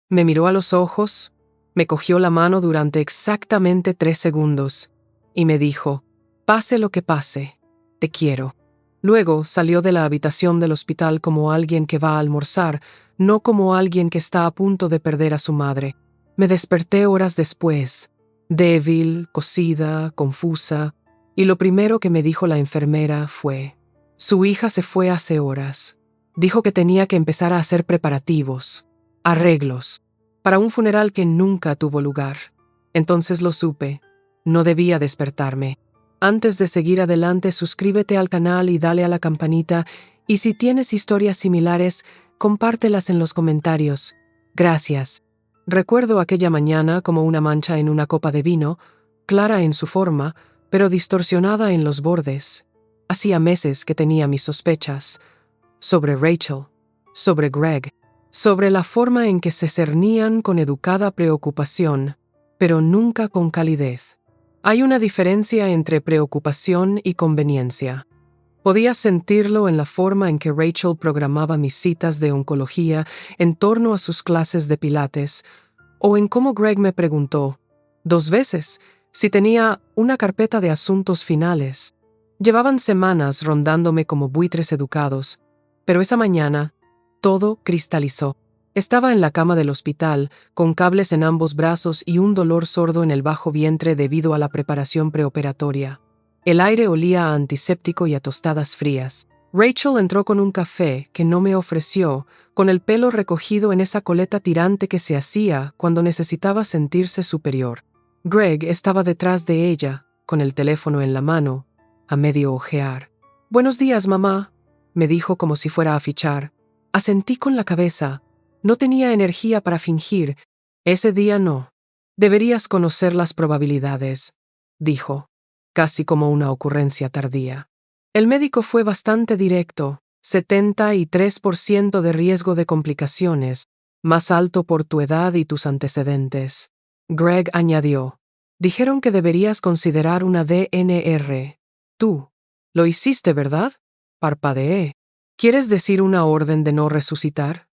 Me miró a los ojos, me cogió la mano durante exactamente 3 segundos y me dijo: «Pase lo que pase, te quiero». Luego salió de la habitación del hospital como alguien que va a almorzar, no como alguien que está a punto de perder a su madre. Me desperté horas después, débil, cocida, confusa, y lo primero que me dijo la enfermera fue: «Su hija se fue hace horas». Dijo que tenía que empezar a hacer preparativos, arreglos, para un funeral que nunca tuvo lugar. Entonces lo supe. No debía despertarme. Antes de seguir adelante, suscríbete al canal y dale a la campanita, y si tienes historias similares, compártelas en los comentarios. Gracias. Recuerdo aquella mañana como una mancha en una copa de vino, clara en su forma, pero distorsionada en los bordes. Hacía meses que tenía mis sospechas. Sobre Rachel, sobre Greg, sobre la forma en que se cernían con educada preocupación, pero nunca con calidez. Hay una diferencia entre preocupación y conveniencia. Podía sentirlo en la forma en que Rachel programaba mis citas de oncología en torno a sus clases de pilates, o en cómo Greg me preguntó, 2 veces, si tenía una carpeta de asuntos finales. Llevaban semanas rondándome como buitres educados, pero esa mañana todo cristalizó. Estaba en la cama del hospital, con cables en ambos brazos y un dolor sordo en el bajo vientre debido a la preparación preoperatoria. El aire olía a antiséptico y a tostadas frías. Rachel entró con un café que no me ofreció, con el pelo recogido en esa coleta tirante que se hacía cuando necesitaba sentirse superior. Greg estaba detrás de ella, con el teléfono en la mano, a medio ojear. «Buenos días, mamá», me dijo como si fuera a fichar. Asentí con la cabeza. No tenía energía para fingir. Ese día no. «Deberías conocer las probabilidades», dijo, casi como una ocurrencia tardía. El médico fue bastante directo: 73% de riesgo de complicaciones, más alto por tu edad y tus antecedentes. Greg añadió: «Dijeron que deberías considerar una DNR. Tú lo hiciste, ¿verdad?». Parpadeé. «¿Quieres decir una orden de no resucitar?».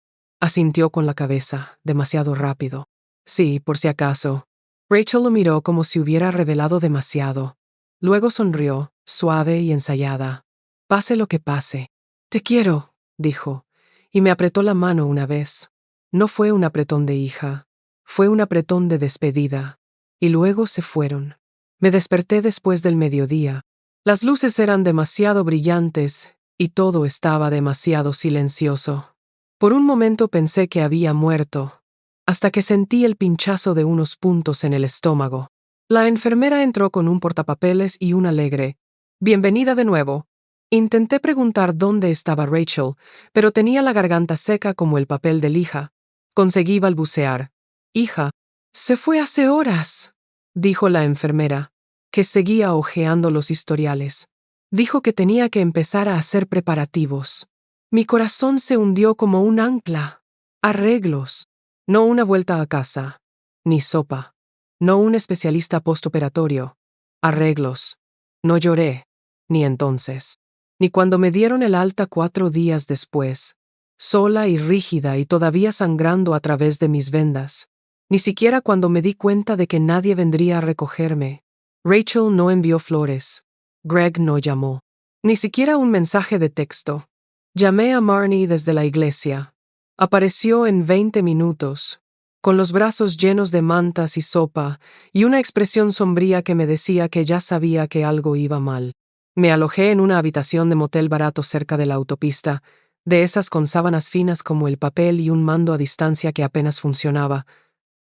Asintió con la cabeza, demasiado rápido. «Sí, por si acaso». Rachel lo miró como si hubiera revelado demasiado. Luego sonrió, suave y ensayada. «Pase lo que pase». «Te quiero», dijo, y me apretó la mano una vez. No fue un apretón de hija, fue un apretón de despedida. Y luego se fueron. Me desperté después del mediodía. Las luces eran demasiado brillantes y todo estaba demasiado silencioso. Por un momento pensé que había muerto, hasta que sentí el pinchazo de unos puntos en el estómago. La enfermera entró con un portapapeles y un alegre: «Bienvenida de nuevo». Intenté preguntar dónde estaba Rachel, pero tenía la garganta seca como el papel de lija. Conseguí balbucear: «Hija, se fue hace horas», dijo la enfermera, que seguía hojeando los historiales. Dijo que tenía que empezar a hacer preparativos. Mi corazón se hundió como un ancla. Arreglos. No una vuelta a casa. Ni sopa. No un especialista postoperatorio. Arreglos. No lloré. Ni entonces. Ni cuando me dieron el alta 4 días después. Sola y rígida y todavía sangrando a través de mis vendas. Ni siquiera cuando me di cuenta de que nadie vendría a recogerme. Rachel no envió flores. Greg no llamó. Ni siquiera un mensaje de texto. Llamé a Marnie desde la iglesia. Apareció en 20 minutos, con los brazos llenos de mantas y sopa, y una expresión sombría que me decía que ya sabía que algo iba mal. Me alojé en una habitación de motel barato cerca de la autopista, de esas con sábanas finas como el papel y un mando a distancia que apenas funcionaba,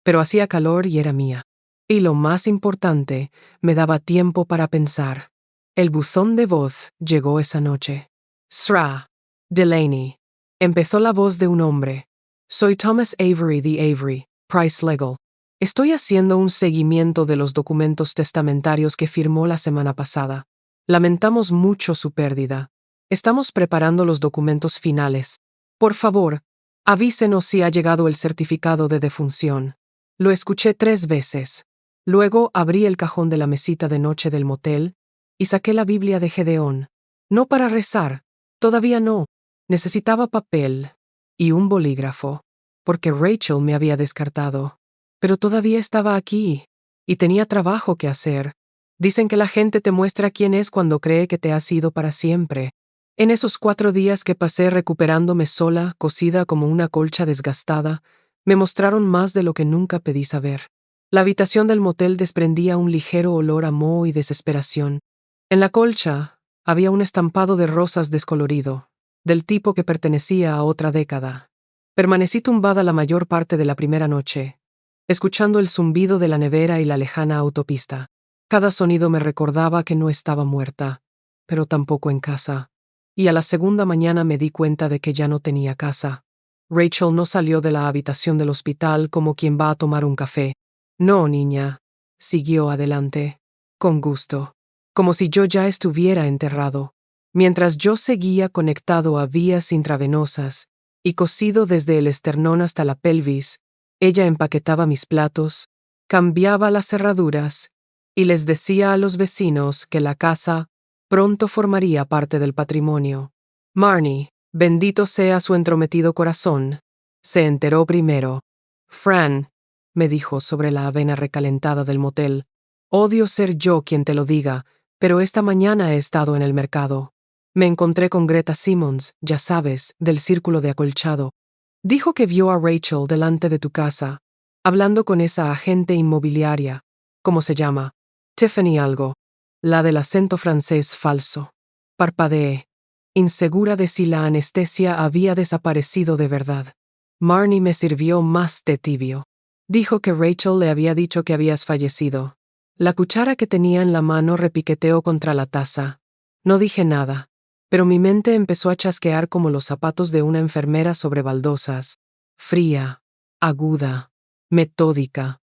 pero hacía calor y era mía. Y lo más importante, me daba tiempo para pensar. El buzón de voz llegó esa noche. «Sra. Delaney». Empezó la voz de un hombre. «Soy Thomas Avery de Avery, Price Legal. Estoy haciendo un seguimiento de los documentos testamentarios que firmó la semana pasada. Lamentamos mucho su pérdida. Estamos preparando los documentos finales. Por favor, avísenos si ha llegado el certificado de defunción». Lo escuché 3 veces. Luego abrí el cajón de la mesita de noche del motel y saqué la Biblia de Gedeón. No para rezar, todavía no. Necesitaba papel y un bolígrafo. porque Rachel me había descartado. Pero todavía estaba aquí, y tenía trabajo que hacer. Dicen que la gente te muestra quién es cuando cree que te has ido para siempre. En esos 4 días que pasé recuperándome sola, cosida como una colcha desgastada, me mostraron más de lo que nunca pedí saber. La habitación del motel desprendía un ligero olor a moho y desesperación. En la colcha había un estampado de rosas descolorido, del tipo que pertenecía a otra década. Permanecí tumbada la mayor parte de la primera noche, escuchando el zumbido de la nevera y la lejana autopista. Cada sonido me recordaba que no estaba muerta, pero tampoco en casa. Y a la segunda mañana me di cuenta de que ya no tenía casa. Rachel no salió de la habitación del hospital como quien va a tomar un café. No, niña, siguió adelante, con gusto, como si yo ya estuviera enterrado. Mientras yo seguía conectado a vías intravenosas y cosido desde el esternón hasta la pelvis, ella empaquetaba mis platos, cambiaba las cerraduras y les decía a los vecinos que la casa pronto formaría parte del patrimonio. Marnie, bendito sea su entrometido corazón, se enteró primero. Fran, me dijo sobre la avena recalentada del motel, odio ser yo quien te lo diga, pero esta mañana he estado en el mercado. Me encontré con Greta Simmons, ya sabes, del círculo de acolchado. Dijo que vio a Rachel delante de tu casa, hablando con esa agente inmobiliaria. ¿Cómo se llama? Tiffany algo. La del acento francés falso. Parpadeé, insegura de si la anestesia había desaparecido de verdad. Marnie me sirvió más té tibio. Dijo que Rachel le había dicho que habías fallecido. La cuchara que tenía en la mano repiqueteó contra la taza. No dije nada, pero mi mente empezó a chasquear como los zapatos de una enfermera sobre baldosas. Fría, aguda, metódica.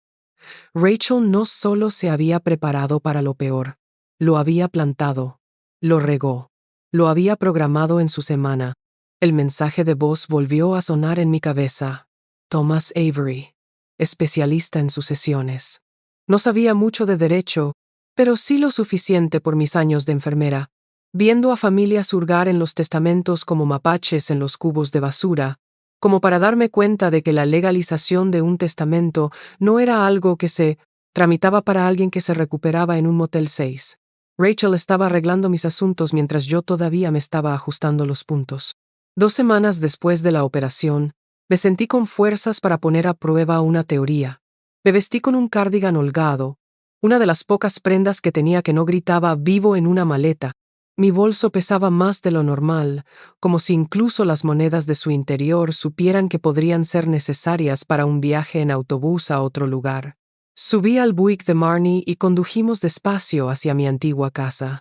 Rachel no solo se había preparado para lo peor, lo había plantado, lo regó, lo había programado en su semana. El mensaje de voz volvió a sonar en mi cabeza. Thomas Avery, especialista en sucesiones. No sabía mucho de derecho, pero sí lo suficiente por mis años de enfermera. Viendo a familias hurgar en los testamentos como mapaches en los cubos de basura, como para darme cuenta de que la legalización de un testamento no era algo que se tramitaba para alguien que se recuperaba en un Motel 6. Rachel estaba arreglando mis asuntos mientras yo todavía me estaba ajustando los puntos. 2 semanas después de la operación, me sentí con fuerzas para poner a prueba una teoría. Me vestí con un cardigan holgado, una de las pocas prendas que tenía que no gritaba vivo en una maleta. Mi bolso pesaba más de lo normal, como si incluso las monedas de su interior supieran que podrían ser necesarias para un viaje en autobús a otro lugar. Subí al Buick de Marnie y condujimos despacio hacia mi antigua casa.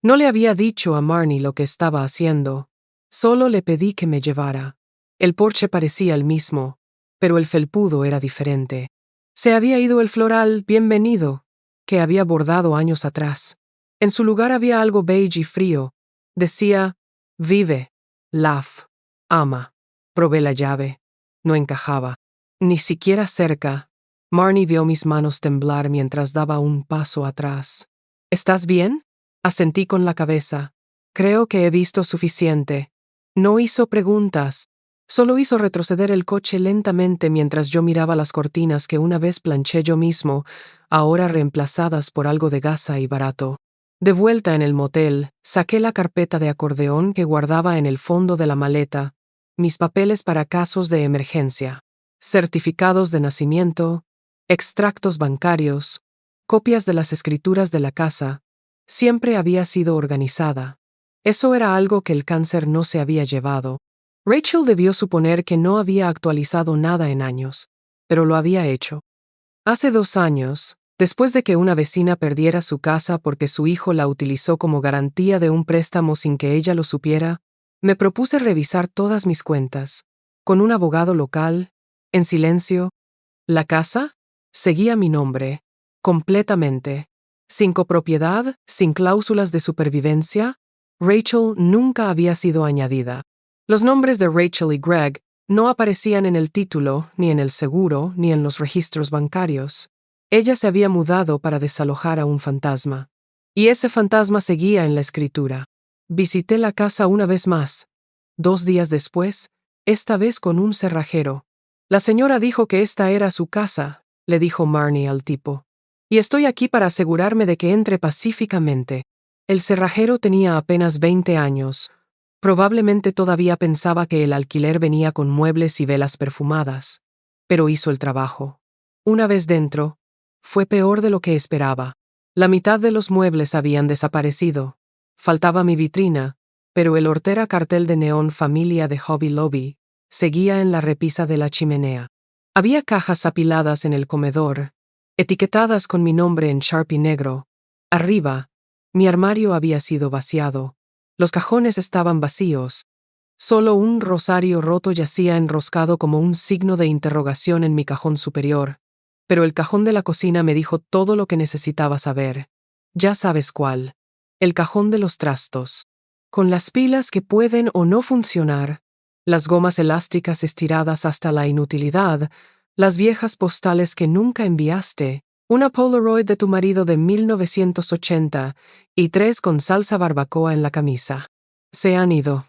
No le había dicho a Marnie lo que estaba haciendo, solo le pedí que me llevara. El porche parecía el mismo, pero el felpudo era diferente. Se había ido el floral bienvenido, que había bordado años atrás. En su lugar había algo beige y frío. Decía, vive, laugh, ama. Probé la llave. No encajaba. Ni siquiera cerca. Marnie vio mis manos temblar mientras daba un paso atrás. ¿Estás bien? Asentí con la cabeza. Creo que he visto suficiente. No hizo preguntas. Solo hizo retroceder el coche lentamente mientras yo miraba las cortinas que una vez planché yo mismo, ahora reemplazadas por algo de gasa y barato. De vuelta en el motel, saqué la carpeta de acordeón que guardaba en el fondo de la maleta, mis papeles para casos de emergencia, certificados de nacimiento, extractos bancarios, copias de las escrituras de la casa. Siempre había sido organizada. Eso era algo que el cáncer no se había llevado. Rachel debió suponer que no había actualizado nada en años, pero lo había hecho. Hace 2 años, después de que una vecina perdiera su casa porque su hijo la utilizó como garantía de un préstamo sin que ella lo supiera, me propuse revisar todas mis cuentas, con un abogado local, en silencio. La casa seguía mi nombre, completamente, sin copropiedad, sin cláusulas de supervivencia. Rachel nunca había sido añadida. Los nombres de Rachel y Greg no aparecían en el título, ni en el seguro, ni en los registros bancarios. Ella se había mudado para desalojar a un fantasma. Y ese fantasma seguía en la escritura. Visité la casa una vez más. 2 días después, esta vez con un cerrajero. La señora dijo que esta era su casa, le dijo Marnie al tipo. Y estoy aquí para asegurarme de que entre pacíficamente. El cerrajero tenía apenas 20 años. Probablemente todavía pensaba que el alquiler venía con muebles y velas perfumadas. Pero hizo el trabajo. Una vez dentro, fue peor de lo que esperaba. La mitad de los muebles habían desaparecido. Faltaba mi vitrina, pero el hortera cartel de neón Familia de Hobby Lobby seguía en la repisa de la chimenea. Había cajas apiladas en el comedor, etiquetadas con mi nombre en Sharpie negro. Arriba, mi armario había sido vaciado. Los cajones estaban vacíos. Solo un rosario roto yacía enroscado como un signo de interrogación en mi cajón superior. Pero el cajón de la cocina me dijo todo lo que necesitaba saber. Ya sabes cuál. El cajón de los trastos. Con las pilas que pueden o no funcionar, las gomas elásticas estiradas hasta la inutilidad, las viejas postales que nunca enviaste, una Polaroid de tu marido de 1980 y 3 con salsa barbacoa en la camisa. Se han ido.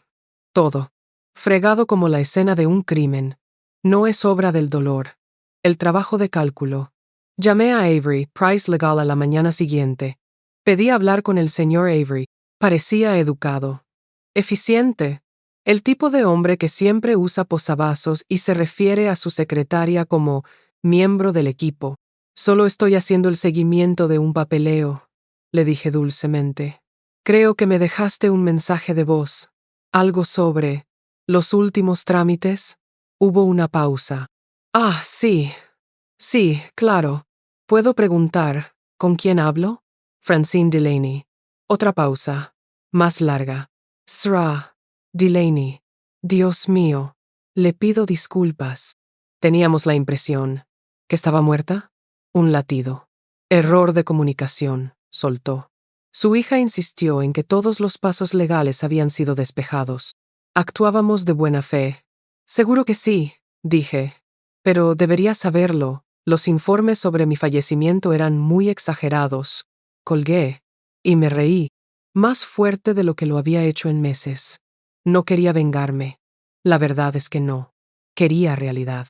Todo. Fregado como la escena de un crimen. No es obra del dolor. El trabajo de cálculo. Llamé a Avery, Price Legal, a la mañana siguiente. Pedí hablar con el señor Avery. Parecía educado. Eficiente. El tipo de hombre que siempre usa posavasos y se refiere a su secretaria como miembro del equipo. Solo estoy haciendo el seguimiento de un papeleo, le dije dulcemente. Creo que me dejaste un mensaje de voz. Algo sobre los últimos trámites. Hubo una pausa. Ah, sí. Sí, claro. ¿Puedo preguntar, con quién hablo? Francine Delaney. Otra pausa. Más larga. Sra. Delaney. Dios mío. Le pido disculpas. Teníamos la impresión. ¿Que estaba muerta? Un latido. Error de comunicación, soltó. Su hija insistió en que todos los pasos legales habían sido despejados. Actuábamos de buena fe. Seguro que sí, dije. Pero debería saberlo. Los informes sobre mi fallecimiento eran muy exagerados. Colgué. Y me reí. Más fuerte de lo que lo había hecho en meses. No quería vengarme. La verdad es que no. Quería realidad.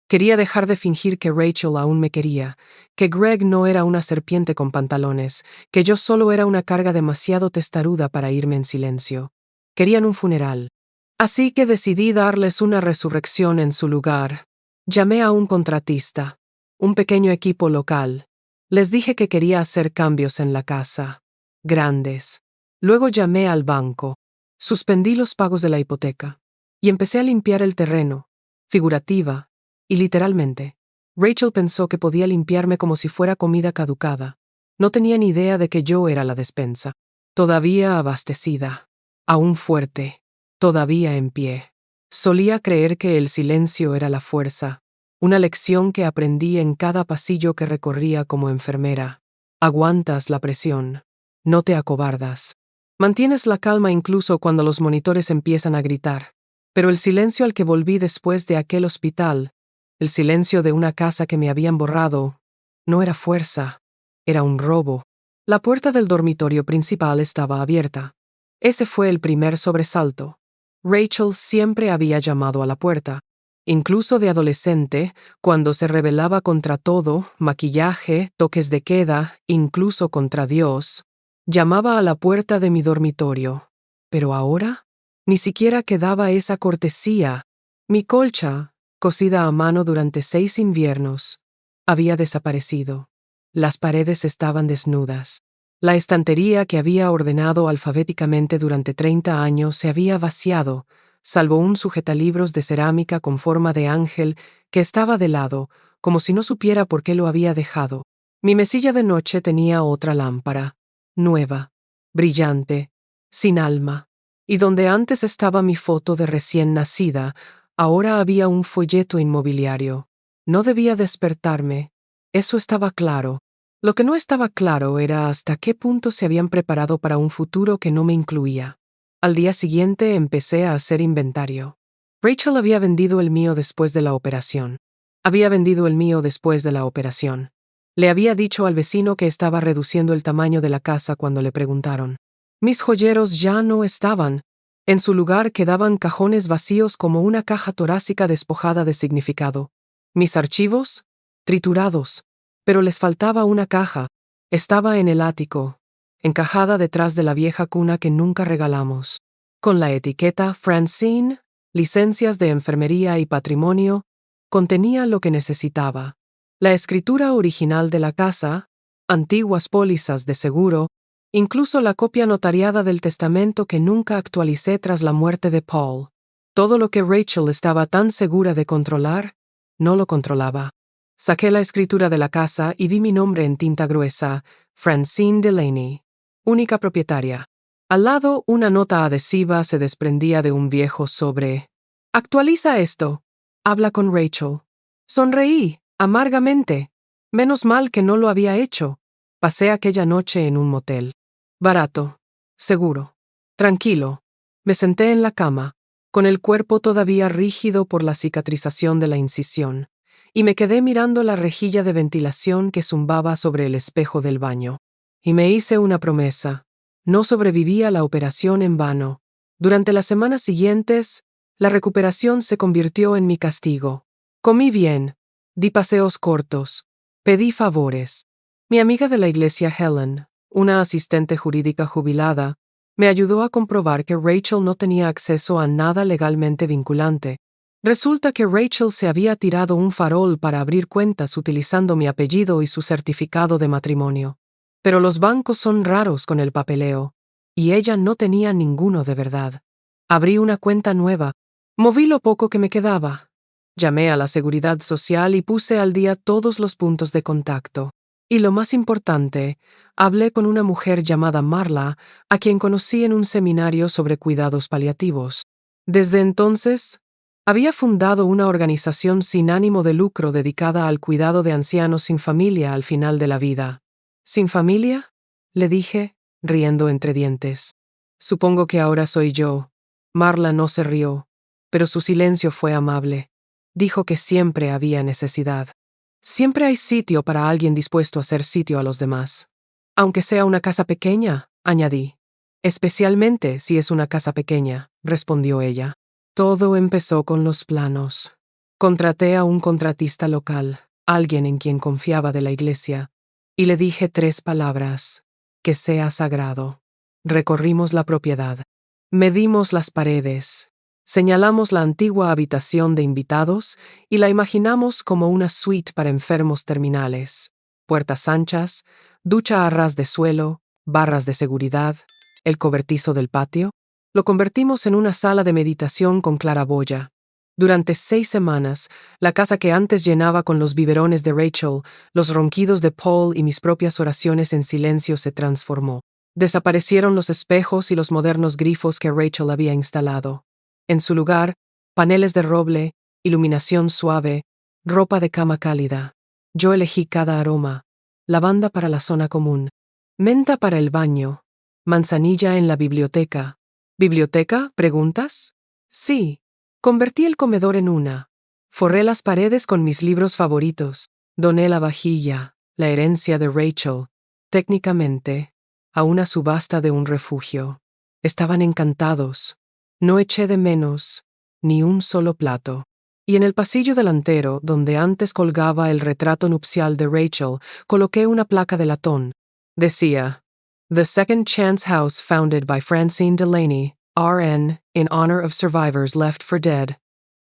Quería dejar de fingir que Rachel aún me quería, que Greg no era una serpiente con pantalones, que yo solo era una carga demasiado testaruda para irme en silencio. Querían un funeral. Así que decidí darles una resurrección en su lugar. Llamé a un contratista, un pequeño equipo local. Les dije que quería hacer cambios en la casa. Grandes. Luego llamé al banco. Suspendí los pagos de la hipoteca. Y empecé a limpiar el terreno. Figurativa. Y literalmente. Rachel pensó que podía limpiarme como si fuera comida caducada. No tenía ni idea de que yo era la despensa. Todavía abastecida. Aún fuerte. Todavía en pie. Solía creer que el silencio era la fuerza. Una lección que aprendí en cada pasillo que recorría como enfermera. Aguantas la presión. No te acobardas. Mantienes la calma incluso cuando los monitores empiezan a gritar. Pero el silencio al que volví después de aquel hospital, el silencio de una casa que me habían borrado, no era fuerza, era un robo. La puerta del dormitorio principal estaba abierta. Ese fue el primer sobresalto. Rachel siempre había llamado a la puerta. Incluso de adolescente, cuando se rebelaba contra todo, maquillaje, toques de queda, incluso contra Dios, llamaba a la puerta de mi dormitorio. Pero ahora, ni siquiera quedaba esa cortesía. Mi colcha, cosida a mano durante 6 inviernos, había desaparecido. Las paredes estaban desnudas. La estantería que había ordenado alfabéticamente durante 30 años se había vaciado, salvo un sujetalibros de cerámica con forma de ángel que estaba de lado, como si no supiera por qué lo había dejado. Mi mesilla de noche tenía otra lámpara, nueva, brillante, sin alma. Y donde antes estaba mi foto de recién nacida, ahora había un folleto inmobiliario. No debía despertarme. Eso estaba claro. Lo que no estaba claro era hasta qué punto se habían preparado para un futuro que no me incluía. Al día siguiente empecé a hacer inventario. Rachel había vendido el mío después de la operación. Había vendido el mío después de la operación. Le había dicho al vecino que estaba reduciendo el tamaño de la casa cuando le preguntaron. Mis joyeros ya no estaban. En su lugar quedaban cajones vacíos como una caja torácica despojada de significado. Mis archivos, triturados, pero les faltaba una caja. Estaba en el ático, encajada detrás de la vieja cuna que nunca regalamos, con la etiqueta Francine, licencias de enfermería y patrimonio, contenía lo que necesitaba. La escritura original de la casa, antiguas pólizas de seguro, incluso la copia notariada del testamento que nunca actualicé tras la muerte de Paul. Todo lo que Rachel estaba tan segura de controlar, no lo controlaba. Saqué la escritura de la casa y vi mi nombre en tinta gruesa, Francine Delaney, única propietaria. Al lado, una nota adhesiva se desprendía de un viejo sobre. Actualiza esto. Habla con Rachel. Sonreí, amargamente. Menos mal que no lo había hecho. Pasé aquella noche en un motel. Barato. Seguro. Tranquilo. Me senté en la cama, con el cuerpo todavía rígido por la cicatrización de la incisión, y me quedé mirando la rejilla de ventilación que zumbaba sobre el espejo del baño. Y me hice una promesa. No sobreviví a la operación en vano. Durante las semanas siguientes, la recuperación se convirtió en mi castigo. Comí bien, di paseos cortos, pedí favores. Mi amiga de la iglesia Helen, una asistente jurídica jubilada, me ayudó a comprobar que Rachel no tenía acceso a nada legalmente vinculante. Resulta que Rachel se había tirado un farol para abrir cuentas utilizando mi apellido y su certificado de matrimonio. Pero los bancos son raros con el papeleo, y ella no tenía ninguno de verdad. Abrí una cuenta nueva, moví lo poco que me quedaba. Llamé a la Seguridad Social y puse al día todos los puntos de contacto. Y lo más importante, hablé con una mujer llamada Marla, a quien conocí en un seminario sobre cuidados paliativos. Desde entonces, había fundado una organización sin ánimo de lucro dedicada al cuidado de ancianos sin familia al final de la vida. ¿Sin familia?, le dije, riendo entre dientes. Supongo que ahora soy yo. Marla no se rió, pero su silencio fue amable. Dijo que siempre había necesidad. Siempre hay sitio para alguien dispuesto a hacer sitio a los demás. Aunque sea una casa pequeña, añadí. Especialmente si es una casa pequeña, respondió ella. Todo empezó con los planos. Contraté a un contratista local, alguien en quien confiaba de la iglesia, y le dije 3 palabras: que sea sagrado. Recorrimos la propiedad. Medimos las paredes. Señalamos la antigua habitación de invitados y la imaginamos como una suite para enfermos terminales. Puertas anchas, ducha a ras de suelo, barras de seguridad, el cobertizo del patio. Lo convertimos en una sala de meditación con claraboya. Durante 6 semanas, la casa que antes llenaba con los biberones de Rachel, los ronquidos de Paul y mis propias oraciones en silencio se transformó. Desaparecieron los espejos y los modernos grifos que Rachel había instalado. En su lugar, paneles de roble, iluminación suave, ropa de cama cálida. Yo elegí cada aroma: lavanda para la zona común, menta para el baño, manzanilla en la biblioteca. ¿Biblioteca? ¿Preguntas? Sí. Convertí el comedor en una. Forré las paredes con mis libros favoritos. Doné la vajilla, la herencia de Rachel, técnicamente, a una subasta de un refugio. Estaban encantados. No eché de menos ni un solo plato. Y en el pasillo delantero, donde antes colgaba el retrato nupcial de Rachel, coloqué una placa de latón. Decía: The Second Chance House founded by Francine Delaney, RN, in honor of survivors left for dead.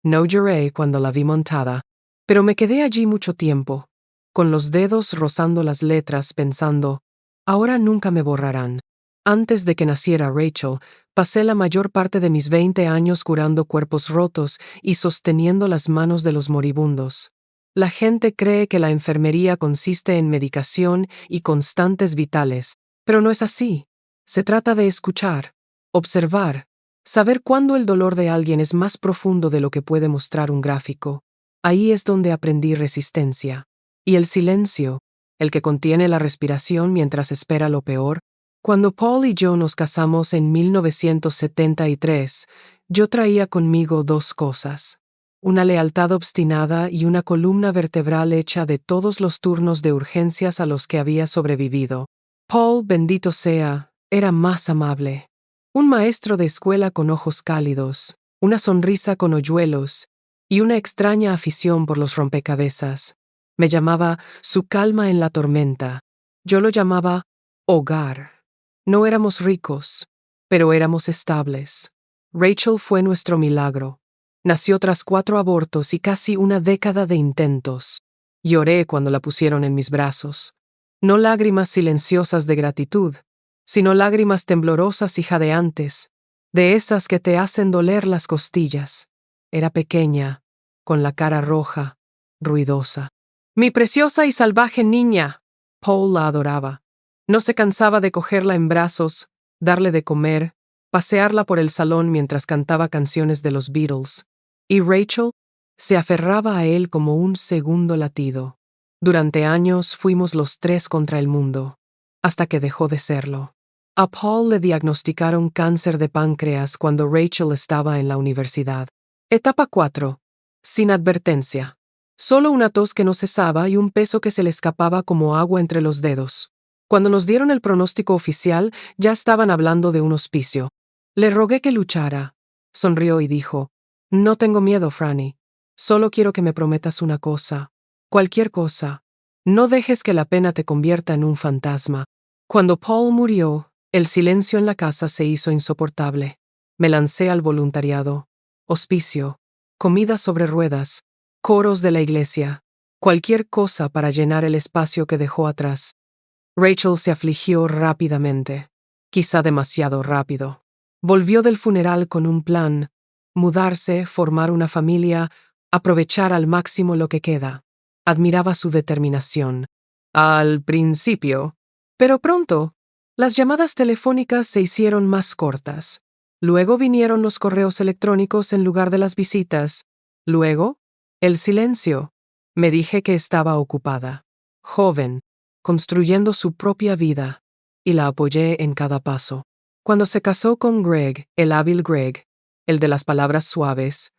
No lloré cuando la vi montada, pero me quedé allí mucho tiempo, con los dedos rozando las letras pensando, ahora nunca me borrarán. Antes de que naciera Rachel, pasé la mayor parte de mis 20 años curando cuerpos rotos y sosteniendo las manos de los moribundos. La gente cree que la enfermería consiste en medicación y constantes vitales, pero no es así. Se trata de escuchar, observar, saber cuándo el dolor de alguien es más profundo de lo que puede mostrar un gráfico. Ahí es donde aprendí resistencia. Y el silencio, el que contiene la respiración mientras espera lo peor. Cuando Paul y yo nos casamos en 1973, yo traía conmigo 2 cosas: una lealtad obstinada y una columna vertebral hecha de todos los turnos de urgencias a los que había sobrevivido. Paul, bendito sea, era más amable. Un maestro de escuela con ojos cálidos, una sonrisa con hoyuelos y una extraña afición por los rompecabezas. Me llamaba su calma en la tormenta. Yo lo llamaba hogar. No éramos ricos, pero éramos estables. Rachel fue nuestro milagro. Nació tras 4 abortos y casi una década de intentos. Lloré cuando la pusieron en mis brazos. No lágrimas silenciosas de gratitud, sino lágrimas temblorosas y jadeantes, de esas que te hacen doler las costillas. Era pequeña, con la cara roja, ruidosa. ¡Mi preciosa y salvaje niña! Paul la adoraba. No se cansaba de cogerla en brazos, darle de comer, pasearla por el salón mientras cantaba canciones de los Beatles. Y Rachel se aferraba a él como un segundo latido. Durante años fuimos los 3 contra el mundo, hasta que dejó de serlo. A Paul le diagnosticaron cáncer de páncreas cuando Rachel estaba en la universidad. Etapa 4. Sin advertencia. Solo una tos que no cesaba y un peso que se le escapaba como agua entre los dedos. Cuando nos dieron el pronóstico oficial, ya estaban hablando de un hospicio. Le rogué que luchara. Sonrió y dijo: «No tengo miedo, Franny. Solo quiero que me prometas una cosa. Cualquier cosa. No dejes que la pena te convierta en un fantasma». Cuando Paul murió, el silencio en la casa se hizo insoportable. Me lancé al voluntariado. Hospicio. Comida sobre ruedas. Coros de la iglesia. Cualquier cosa para llenar el espacio que dejó atrás. Rachel se afligió rápidamente. Quizá demasiado rápido. Volvió del funeral con un plan: mudarse, formar una familia, aprovechar al máximo lo que queda. Admiraba su determinación. Al principio. Pero pronto, las llamadas telefónicas se hicieron más cortas. Luego vinieron los correos electrónicos en lugar de las visitas. Luego, el silencio. Me dije que estaba ocupada. Joven, construyendo su propia vida. Y la apoyé en cada paso. Cuando se casó con Greg, el hábil Greg, el de las palabras suaves,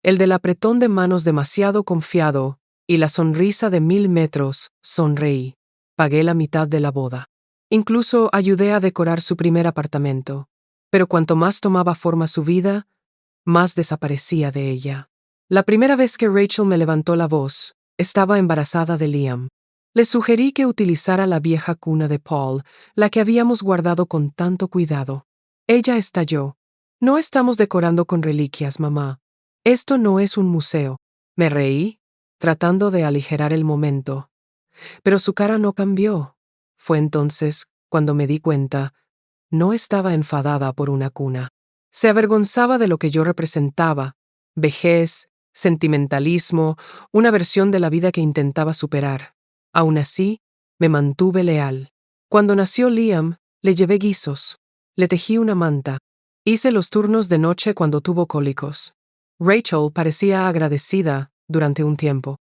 el del apretón de manos demasiado confiado, y la sonrisa de 1000 metros, sonreí. Pagué la mitad de la boda. Incluso ayudé a decorar su primer apartamento. Pero cuanto más tomaba forma su vida, más desaparecía de ella. La primera vez que Rachel me levantó la voz, estaba embarazada de Liam. Le sugerí que utilizara la vieja cuna de Paul, la que habíamos guardado con tanto cuidado. Ella estalló. «No estamos decorando con reliquias, mamá. Esto no es un museo». Me reí, tratando de aligerar el momento. Pero su cara no cambió. Fue entonces cuando me di cuenta. No estaba enfadada por una cuna. Se avergonzaba de lo que yo representaba: vejez, sentimentalismo, una versión de la vida que intentaba superar. Aún así, me mantuve leal. Cuando nació Liam, le llevé guisos. Le tejí una manta. Hice los turnos de noche cuando tuvo cólicos. Rachel parecía agradecida durante un tiempo.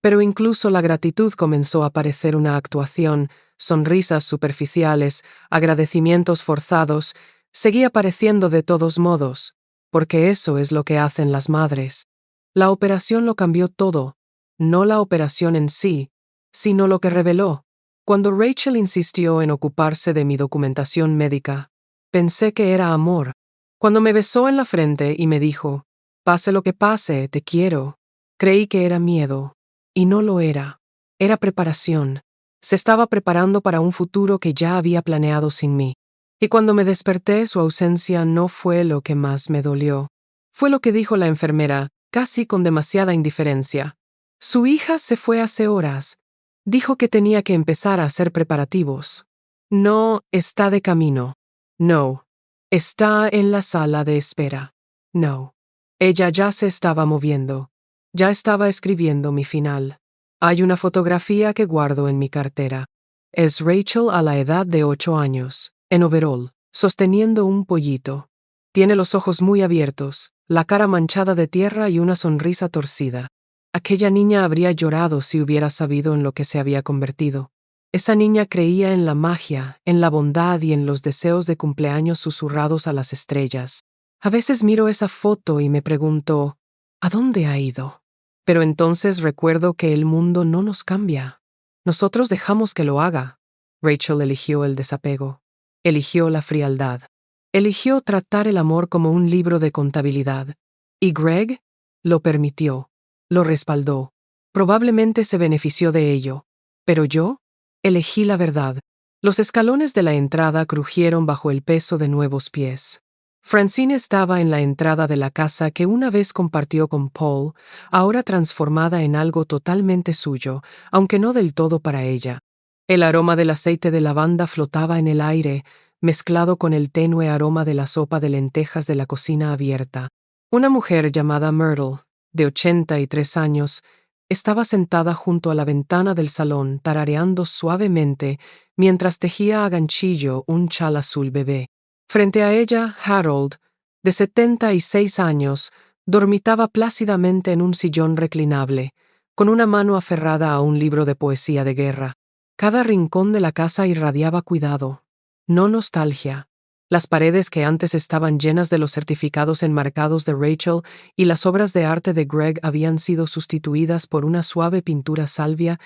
Pero incluso la gratitud comenzó a parecer una actuación. Sonrisas superficiales, agradecimientos forzados, seguía pareciendo de todos modos, porque eso es lo que hacen las madres. La operación lo cambió todo, no la operación en sí, sino lo que reveló. Cuando Rachel insistió en ocuparse de mi documentación médica, pensé que era amor. Cuando me besó en la frente y me dijo: «Pase lo que pase, te quiero», creí que era miedo, y no lo era. Era preparación. Se estaba preparando para un futuro que ya había planeado sin mí. Y cuando me desperté, su ausencia no fue lo que más me dolió. Fue lo que dijo la enfermera, casi con demasiada indiferencia. «Su hija se fue hace horas. Dijo que tenía que empezar a hacer preparativos. No, está de camino. No. Está en la sala de espera. No». Ella ya se estaba moviendo. Ya estaba escribiendo mi final. Hay una fotografía que guardo en mi cartera. Es Rachel a la edad de 8 años, en overol, sosteniendo un pollito. Tiene los ojos muy abiertos, la cara manchada de tierra y una sonrisa torcida. Aquella niña habría llorado si hubiera sabido en lo que se había convertido. Esa niña creía en la magia, en la bondad y en los deseos de cumpleaños susurrados a las estrellas. A veces miro esa foto y me pregunto, ¿a dónde ha ido? Pero entonces recuerdo que el mundo no nos cambia. Nosotros dejamos que lo haga. Rachel eligió el desapego. Eligió la frialdad. Eligió tratar el amor como un libro de contabilidad. Y Greg lo permitió, lo respaldó. Probablemente se benefició de ello. Pero yo elegí la verdad. Los escalones de la entrada crujieron bajo el peso de nuevos pies. Francine estaba en la entrada de la casa que una vez compartió con Paul, ahora transformada en algo totalmente suyo, aunque no del todo para ella. El aroma del aceite de lavanda flotaba en el aire, mezclado con el tenue aroma de la sopa de lentejas de la cocina abierta. Una mujer llamada Myrtle, de 83 años, estaba sentada junto a la ventana del salón tarareando suavemente mientras tejía a ganchillo un chal azul bebé. Frente a ella, Harold, de 76 años, dormitaba plácidamente en un sillón reclinable, con una mano aferrada a un libro de poesía de guerra. Cada rincón de la casa irradiaba cuidado, no nostalgia. Las paredes que antes estaban llenas de los certificados enmarcados de Rachel y las obras de arte de Greg habían sido sustituidas por una suave pintura salvia,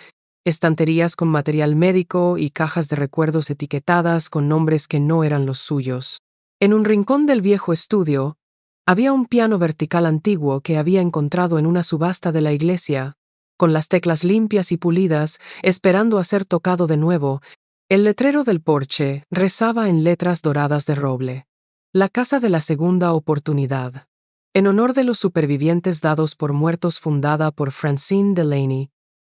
estanterías con material médico y cajas de recuerdos etiquetadas con nombres que no eran los suyos. En un rincón del viejo estudio, había un piano vertical antiguo que había encontrado en una subasta de la iglesia, con las teclas limpias y pulidas, esperando a ser tocado de nuevo. El letrero del porche rezaba en letras doradas de roble: La casa de la segunda oportunidad. En honor de los supervivientes dados por muertos, fundada por Francine Delaney.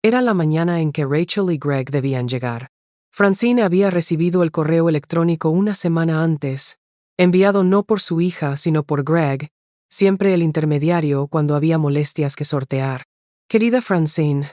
Era la mañana en que Rachel y Greg debían llegar. Francine había recibido el correo electrónico una semana antes, enviado no por su hija, sino por Greg, siempre el intermediario cuando había molestias que sortear. Querida Francine,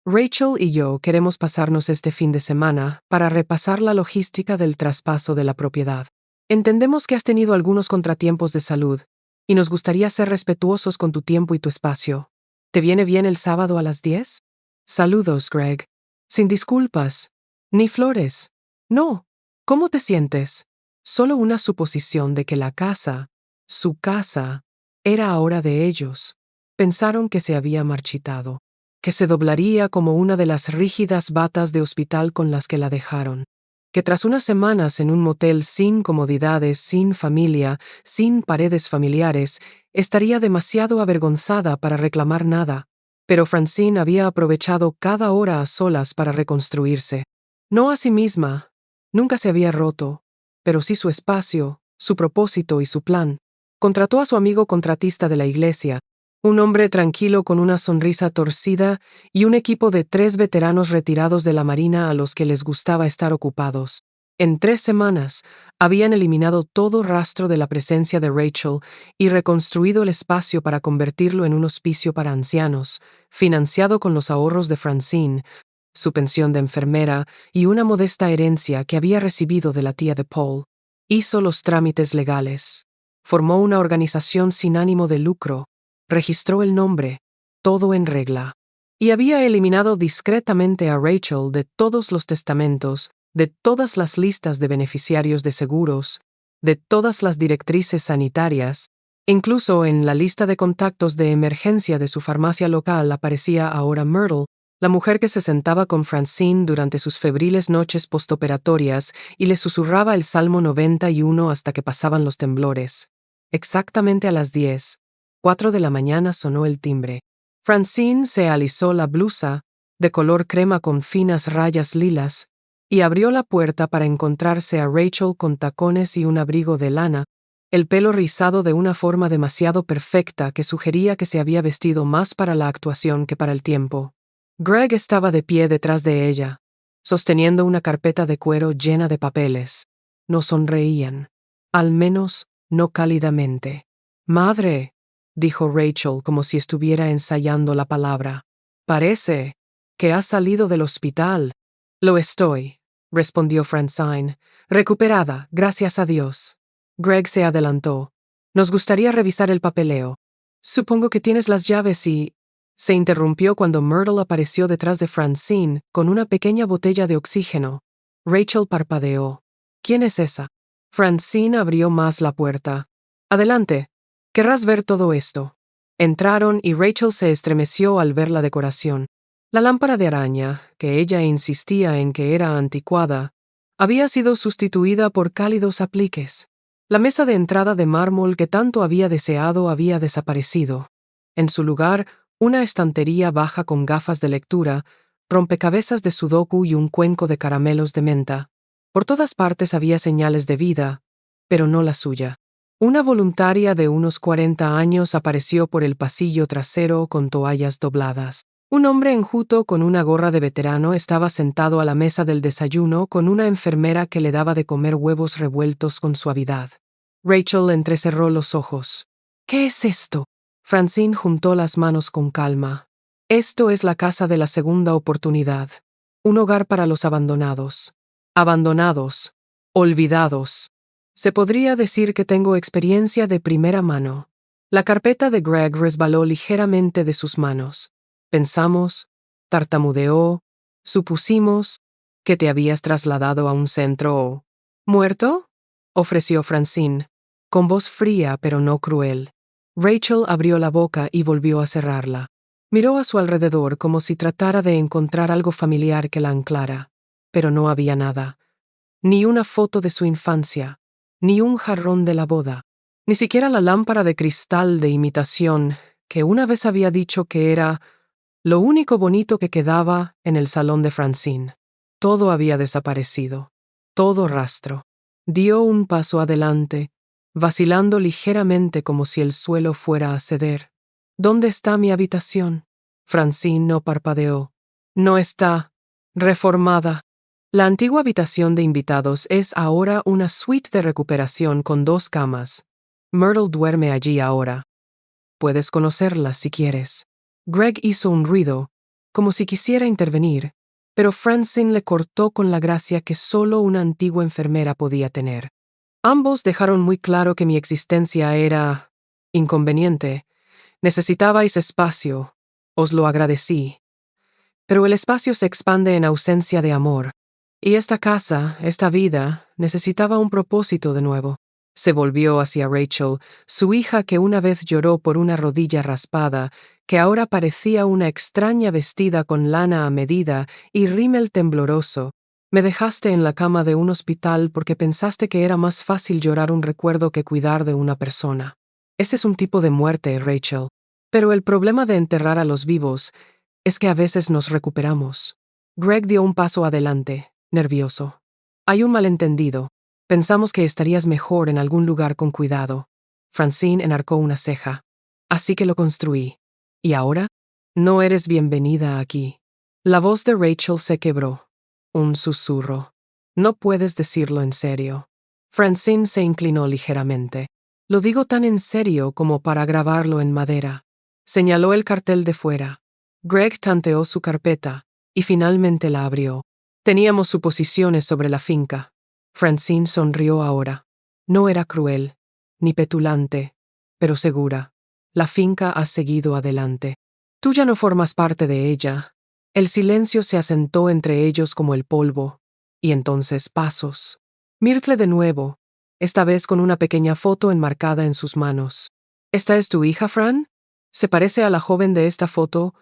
Rachel y yo queremos pasarnos este fin de semana para repasar la logística del traspaso de la propiedad. Entendemos que has tenido algunos contratiempos de salud y nos gustaría ser respetuosos con tu tiempo y tu espacio. ¿Te viene bien el sábado a las 10? Saludos, Greg. Sin disculpas. Ni flores. No. ¿Cómo te sientes? Solo una suposición de que la casa, su casa, era ahora de ellos. Pensaron que se había marchitado, que se doblaría como una de las rígidas batas de hospital con las que la dejaron, que tras unas semanas en un motel sin comodidades, sin familia, sin paredes familiares, estaría demasiado avergonzada para reclamar nada. Pero Francine había aprovechado cada hora a solas para reconstruirse. No a sí misma, nunca se había roto, pero sí su espacio, su propósito y su plan. Contrató a su amigo contratista de la iglesia, un hombre tranquilo con una sonrisa torcida y un equipo de 3 veteranos retirados de la marina a los que les gustaba estar ocupados. En 3 semanas, habían eliminado todo rastro de la presencia de Rachel y reconstruido el espacio para convertirlo en un hospicio para ancianos, financiado con los ahorros de Francine, su pensión de enfermera y una modesta herencia que había recibido de la tía de Paul. Hizo los trámites legales. Formó una organización sin ánimo de lucro. Registró el nombre. Todo en regla. Y había eliminado discretamente a Rachel de todos los testamentos, de todas las listas de beneficiarios de seguros, de todas las directrices sanitarias. Incluso en la lista de contactos de emergencia de su farmacia local aparecía ahora Myrtle, la mujer que se sentaba con Francine durante sus febriles noches postoperatorias y le susurraba el Salmo 91 hasta que pasaban los temblores. Exactamente a las 10:04 de la mañana sonó el timbre. Francine se alisó la blusa, de color crema con finas rayas lilas, y abrió la puerta para encontrarse a Rachel con tacones y un abrigo de lana, el pelo rizado de una forma demasiado perfecta que sugería que se había vestido más para la actuación que para el tiempo. Greg estaba de pie detrás de ella, sosteniendo una carpeta de cuero llena de papeles. No sonreían, al menos no cálidamente. «Madre», dijo Rachel como si estuviera ensayando la palabra. «Parece que has salido del hospital». «Lo estoy», respondió Francine, «recuperada, gracias a Dios». Greg se adelantó. «Nos gustaría revisar el papeleo. Supongo que tienes las llaves y...» Se interrumpió cuando Myrtle apareció detrás de Francine con una pequeña botella de oxígeno. Rachel parpadeó. «¿Quién es esa?» Francine abrió más la puerta. «Adelante. Querrás ver todo esto». Entraron y Rachel se estremeció al ver la decoración. La lámpara de araña, que ella insistía en que era anticuada, había sido sustituida por cálidos apliques. La mesa de entrada de mármol que tanto había deseado había desaparecido. En su lugar, una estantería baja con gafas de lectura, rompecabezas de sudoku y un cuenco de caramelos de menta. Por todas partes había señales de vida, pero no la suya. Una voluntaria de unos 40 años apareció por el pasillo trasero con toallas dobladas. Un hombre enjuto con una gorra de veterano estaba sentado a la mesa del desayuno con una enfermera que le daba de comer huevos revueltos con suavidad. Rachel entrecerró los ojos. ¿Qué es esto? Francine juntó las manos con calma. Esto es la casa de la segunda oportunidad. Un hogar para los abandonados. Abandonados. Olvidados. Se podría decir que tengo experiencia de primera mano. La carpeta de Greg resbaló ligeramente de sus manos. Pensamos, tartamudeó, supusimos que te habías trasladado a un centro. ¿Muerto? Ofreció Francine, con voz fría pero no cruel. Rachel abrió la boca y volvió a cerrarla. Miró a su alrededor como si tratara de encontrar algo familiar que la anclara, pero no había nada. Ni una foto de su infancia, ni un jarrón de la boda, ni siquiera la lámpara de cristal de imitación que una vez había dicho que era lo único bonito que quedaba en el salón de Francine. Todo había desaparecido. Todo rastro. Dio un paso adelante, vacilando ligeramente como si el suelo fuera a ceder. ¿Dónde está mi habitación? Francine no parpadeó. No está. Reformada. La antigua habitación de invitados es ahora una suite de recuperación con 2 camas. Myrtle duerme allí ahora. Puedes conocerla si quieres. Greg hizo un ruido, como si quisiera intervenir, pero Francine le cortó con la gracia que solo una antigua enfermera podía tener. Ambos dejaron muy claro que mi existencia era inconveniente. Necesitabais espacio. Os lo agradecí. Pero el espacio se expande en ausencia de amor. Y esta casa, esta vida, necesitaba un propósito de nuevo. Se volvió hacia Rachel, su hija que una vez lloró por una rodilla raspada, que ahora parecía una extraña vestida con lana a medida y rímel tembloroso. Me dejaste en la cama de un hospital porque pensaste que era más fácil llorar un recuerdo que cuidar de una persona. Ese es un tipo de muerte, Rachel. Pero el problema de enterrar a los vivos es que a veces nos recuperamos. Greg dio un paso adelante, nervioso. Hay un malentendido. Pensamos que estarías mejor en algún lugar con cuidado. Francine enarcó una ceja. Así que lo construí. ¿Y ahora? No eres bienvenida aquí. La voz de Rachel se quebró. Un susurro. No puedes decirlo en serio. Francine se inclinó ligeramente. Lo digo tan en serio como para grabarlo en madera. Señaló el cartel de fuera. Greg tanteó su carpeta y finalmente la abrió. Teníamos suposiciones sobre la finca. Francine sonrió ahora. No era cruel, ni petulante, pero segura. La finca ha seguido adelante. Tú ya no formas parte de ella. El silencio se asentó entre ellos como el polvo. Y entonces pasos. Myrtle de nuevo, esta vez con una pequeña foto enmarcada en sus manos. ¿Esta es tu hija, Fran? ¿Se parece a la joven de esta foto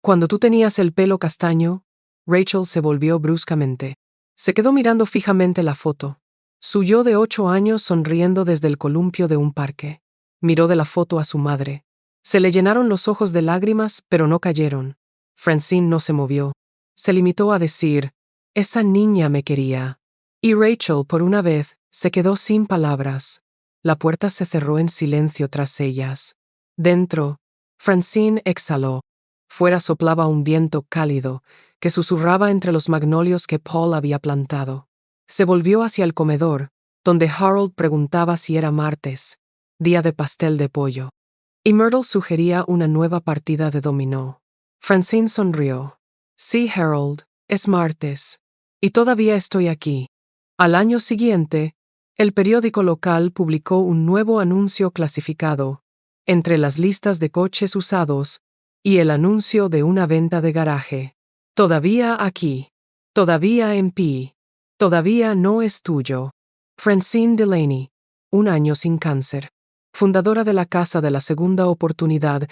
cuando tú tenías el pelo castaño? Rachel se volvió bruscamente. Se quedó mirando fijamente la foto. Su yo de 8 años sonriendo desde el columpio de un parque. Miró de la foto a su madre. Se le llenaron los ojos de lágrimas, pero no cayeron. Francine no se movió. Se limitó a decir, «Esa niña me quería». Y Rachel, por una vez, se quedó sin palabras. La puerta se cerró en silencio tras ellas. Dentro, Francine exhaló. Fuera soplaba un viento cálido que susurraba entre los magnolios que Paul había plantado. Se volvió hacia el comedor, donde Harold preguntaba si era martes, día de pastel de pollo. Y Myrtle sugería una nueva partida de dominó. Francine sonrió. Sí, Harold, es martes. Y todavía estoy aquí. Al año siguiente, el periódico local publicó un nuevo anuncio clasificado, entre las listas de coches usados, y el anuncio de una venta de garaje. Todavía aquí. Todavía en pie. Todavía no es tuyo. Francine Delaney, 1 año sin cáncer. Fundadora de la Casa de la Segunda Oportunidad,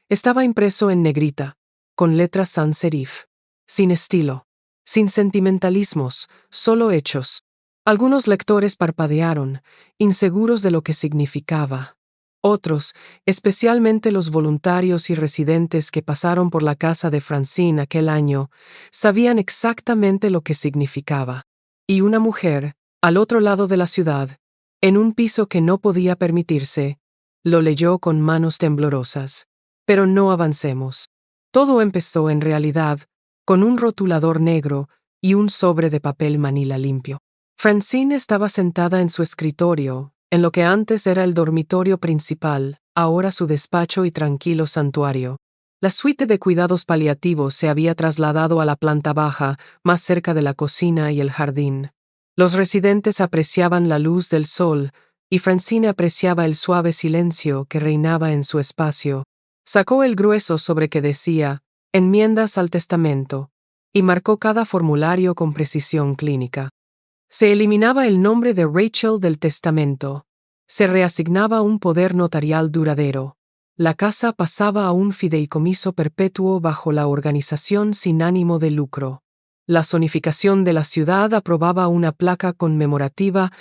estaba impreso en negrita, con letras sans serif. Sin estilo. Sin sentimentalismos, solo hechos. Algunos lectores parpadearon, inseguros de lo que significaba. Otros, especialmente los voluntarios y residentes que pasaron por la casa de Francine aquel año, sabían exactamente lo que significaba. Y una mujer, al otro lado de la ciudad, en un piso que no podía permitirse, lo leyó con manos temblorosas. Pero no avancemos. Todo empezó, en realidad, con un rotulador negro y un sobre de papel manila limpio. Francine estaba sentada en su escritorio, en lo que antes era el dormitorio principal, ahora su despacho y tranquilo santuario. La suite de cuidados paliativos se había trasladado a la planta baja, más cerca de la cocina y el jardín. Los residentes apreciaban la luz del sol, y Francine apreciaba el suave silencio que reinaba en su espacio. Sacó el grueso sobre que decía «Enmiendas al testamento» y marcó cada formulario con precisión clínica. Se eliminaba el nombre de Rachel del testamento. Se reasignaba un poder notarial duradero. La casa pasaba a un fideicomiso perpetuo bajo la organización sin ánimo de lucro. La zonificación de la ciudad aprobaba una placa conmemorativa.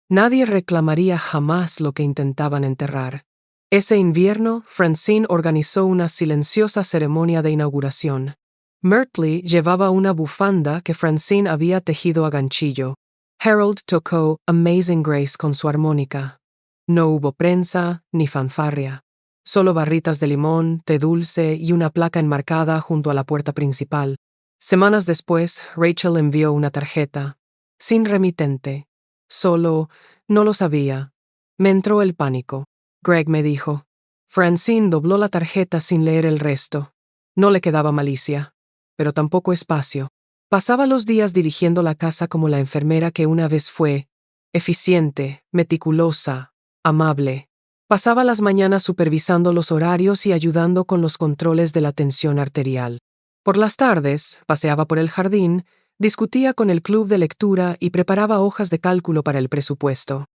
Nadie reclamaría jamás lo que intentaban enterrar. Ese invierno, Francine organizó una silenciosa ceremonia de inauguración. Myrtle llevaba una bufanda que Francine había tejido a ganchillo. Harold tocó Amazing Grace con su armónica. No hubo prensa ni fanfarria. Solo barritas de limón, té dulce y una placa enmarcada junto a la puerta principal. Semanas después, Rachel envió una tarjeta. Sin remitente. Solo, no lo sabía. Me entró el pánico. Greg me dijo. Francine dobló la tarjeta sin leer el resto. No le quedaba malicia, pero tampoco espacio. Pasaba los días dirigiendo la casa como la enfermera que una vez fue, eficiente, meticulosa, amable. Pasaba las mañanas supervisando los horarios y ayudando con los controles de la tensión arterial. Por las tardes, paseaba por el jardín, discutía con el club de lectura y preparaba hojas de cálculo para el presupuesto.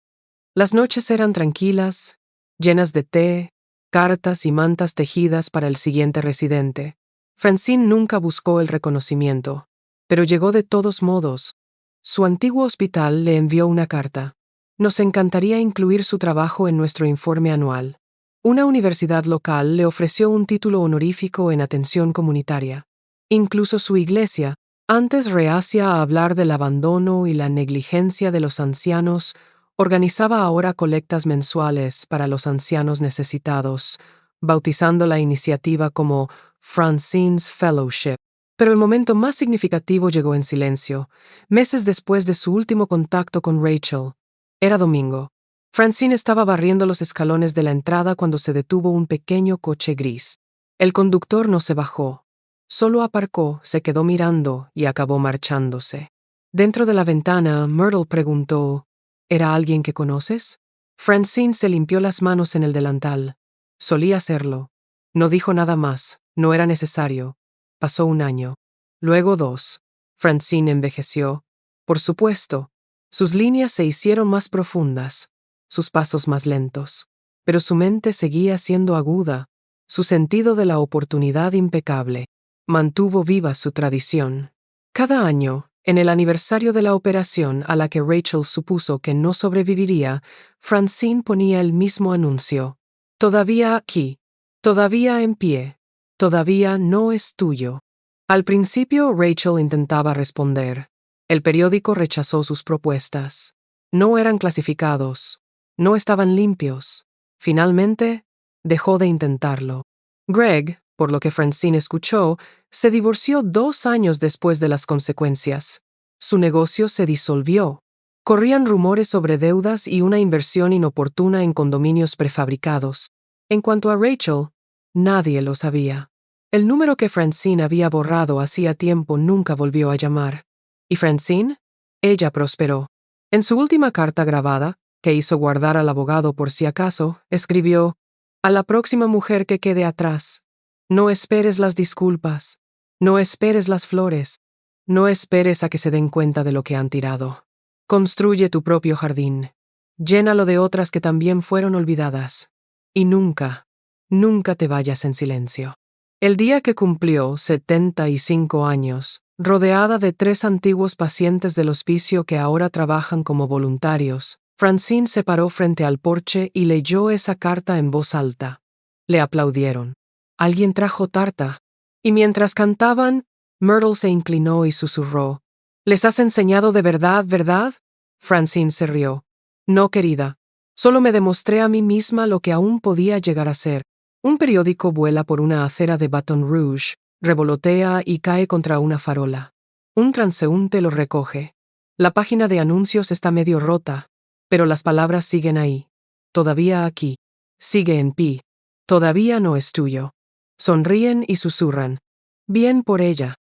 Las noches eran tranquilas, llenas de té, cartas y mantas tejidas para el siguiente residente. Francine nunca buscó el reconocimiento, pero llegó de todos modos. Su antiguo hospital le envió una carta. Nos encantaría incluir su trabajo en nuestro informe anual. Una universidad local le ofreció un título honorífico en atención comunitaria. Incluso su iglesia, antes reacia a hablar del abandono y la negligencia de los ancianos, organizaba ahora colectas mensuales para los ancianos necesitados, bautizando la iniciativa como Francine's Fellowship. Pero el momento más significativo llegó en silencio, meses después de su último contacto con Rachel. Era domingo. Francine estaba barriendo los escalones de la entrada cuando se detuvo un pequeño coche gris. El conductor no se bajó. Solo aparcó, se quedó mirando y acabó marchándose. Dentro de la ventana, Myrtle preguntó, ¿era alguien que conoces? Francine se limpió las manos en el delantal. Solía hacerlo. No dijo nada más, no era necesario. Pasó un año. Luego 2. Francine envejeció. Por supuesto. Sus líneas se hicieron más profundas, sus pasos más lentos. Pero su mente seguía siendo aguda, su sentido de la oportunidad impecable. Mantuvo viva su tradición. Cada año, en el aniversario de la operación a la que Rachel supuso que no sobreviviría, Francine ponía el mismo anuncio. Todavía aquí. Todavía en pie. Todavía no es tuyo. Al principio Rachel intentaba responder. El periódico rechazó sus propuestas. No eran clasificados. No estaban limpios. Finalmente, dejó de intentarlo. Greg, por lo que Francine escuchó, se divorció 2 años después de las consecuencias. Su negocio se disolvió. Corrían rumores sobre deudas y una inversión inoportuna en condominios prefabricados. En cuanto a Rachel, nadie lo sabía. El número que Francine había borrado hacía tiempo nunca volvió a llamar. ¿Y Francine? Ella prosperó. En su última carta grabada, que hizo guardar al abogado por si acaso, escribió: «A la próxima mujer que quede atrás. No esperes las disculpas. No esperes las flores. No esperes a que se den cuenta de lo que han tirado. Construye tu propio jardín. Llénalo de otras que también fueron olvidadas. Y nunca, nunca te vayas en silencio». El día que cumplió 75 años, rodeada de 3 antiguos pacientes del hospicio que ahora trabajan como voluntarios, Francine se paró frente al porche y leyó esa carta en voz alta. Le aplaudieron. Alguien trajo tarta. Y mientras cantaban, Myrtle se inclinó y susurró. ¿Les has enseñado de verdad, verdad? Francine se rió. No, querida. Solo me demostré a mí misma lo que aún podía llegar a ser. Un periódico vuela por una acera de Baton Rouge, revolotea y cae contra una farola. Un transeúnte lo recoge. La página de anuncios está medio rota, pero las palabras siguen ahí. Todavía aquí. Sigue en pie. Todavía no es tuyo. Sonríen y susurran. Bien por ella.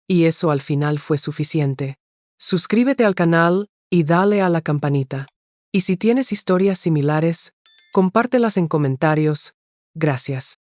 Y eso al final fue suficiente. Suscríbete al canal y dale a la campanita. Y si tienes historias similares, compártelas en comentarios. Gracias.